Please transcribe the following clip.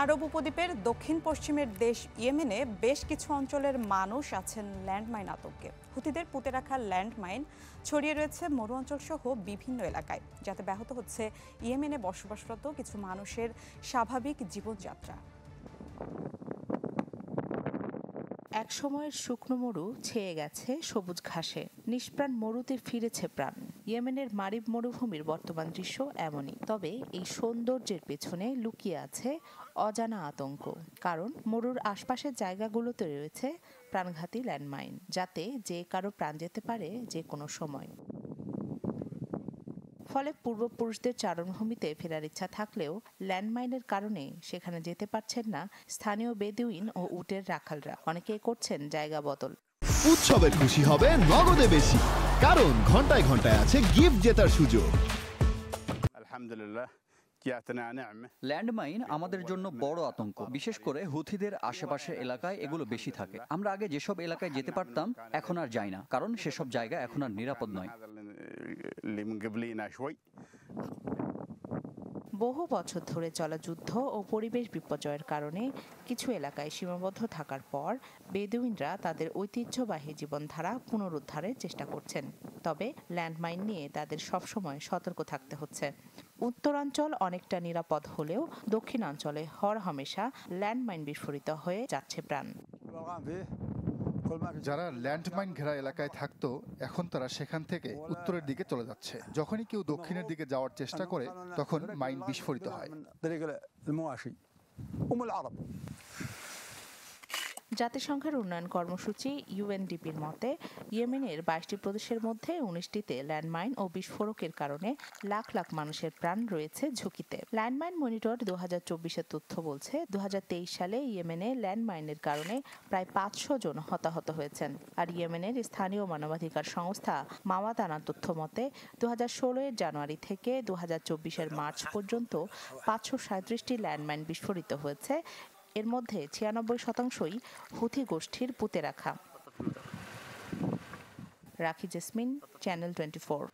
আরব উপদ্বীপের দক্ষিণ পশ্চিমের দেশ ইয়েমেনে বেশ কিছু অঞ্চলের মানুষ আছেন ল্যান্ডমাইন আতঙ্কে। হুতিদের পুঁতে রাখা ল্যান্ডমাইন ছড়িয়ে রয়েছে মরু অঞ্চল সহ বিভিন্ন এলাকায়, যাতে ব্যাহত হচ্ছে ইয়েমেনে বসবাসরত কিছু মানুষের স্বাভাবিক জীবনযাত্রা। এক সময়ের শুকনো মরু ছেয়ে গেছে সবুজ ঘাসে, নিষ্প্রাণ মরুতে ফিরেছে প্রাণ। ইয়েমেনের মারিব মরুভূমির বর্তমান দৃশ্য এমনই। তবে এই সৌন্দর্যের পেছনে লুকিয়ে আছে অজানা আতঙ্ক, কারণ মরুর আশপাশের জায়গাগুলোতে রয়েছে প্রাণঘাতী ল্যান্ডমাইন, যাতে যে কারো প্রাণ যেতে পারে যে কোনো সময়। ফলে পূর্বপুরুষদের চারণভূমিতে ফেরার ইচ্ছা থাকলেও ল্যান্ডমাইনের কারণে সেখানে যেতে পারছেন না স্থানীয় বেদুইন ও উটের রাখালরা। অনেকেই করছেন জায়গা বদল। উৎসবের খুশি হবে নগদে বেশি, কারণ ঘন্টায় ঘন্টায় আছে গিফট জেতার সুযোগ। আলহামদুলিল্লাহ, ল্যান্ডমাইন আমাদের জন্য বড় আতঙ্ক, বিশেষ করে হুথিদের আশেপাশের এলাকায় এগুলো বেশি থাকে। আমরা আগে যেসব এলাকায় যেতে পারতাম এখন আর যাই না, কারণ সেসব জায়গা এখন আর নিরাপদ নয়। বহু বছর ধরে চলা যুদ্ধ ও পরিবেশ বিপর্যয়ের কারণে কিছু এলাকায় সীমাবদ্ধ থাকার পর বেদুইনরা তাদের ঐতিহ্যবাহী জীবনধারা পুনরুদ্ধারের চেষ্টা করছেন। তবে ল্যান্ডমাইন নিয়ে তাদের সবসময় সতর্ক থাকতে হচ্ছে। উত্তরাঞ্চল অনেকটা নিরাপদ হলেও দক্ষিণাঞ্চলে হরহামেশা ল্যান্ডমাইন বিস্ফোরিত হয়ে যাচ্ছে প্রাণ। যারা ল্যান্ডমাইন ঘেরা এলাকায় থাকতো, এখন তারা সেখান থেকে উত্তরের দিকে চলে যাচ্ছে। যখনই কেউ দক্ষিণের দিকে যাওয়ার চেষ্টা করে, তখন মাইন বিস্ফোরিত হয়। জাতিসংঘের উন্নয়ন কর্মসূচি ইউএনডিপির মতে ইয়েমেনের ২২টি প্রদেশের মধ্যে ১৯টিতে ল্যান্ডমাইন ও বিস্ফোরকের কারণে লাখ লাখ মানুষের প্রাণ রয়েছে ঝুঁকিতে। ল্যান্ডমাইন মনিটর ২০২৪-এর তথ্য বলছে, ২০২৩ সালে ইয়েমেনে ল্যান্ডমাইনের কারণে প্রায় ৫০০ জন হতাহত হয়েছেন। আর ইয়েমেনের স্থানীয় মানবাধিকার সংস্থা মাওয়াদানার তথ্য মতে ২০১৬-এর জানুয়ারি থেকে ২০২৪-এর মার্চ পর্যন্ত ৫৩৭টি ল্যান্ডমাইন বিস্ফোরিত হয়েছে। এর মধ্যে ৯৬%ই হুথি গোষ্ঠীর পুঁতে রাখা। রাখি জেসমিন, চ্যানেল 24।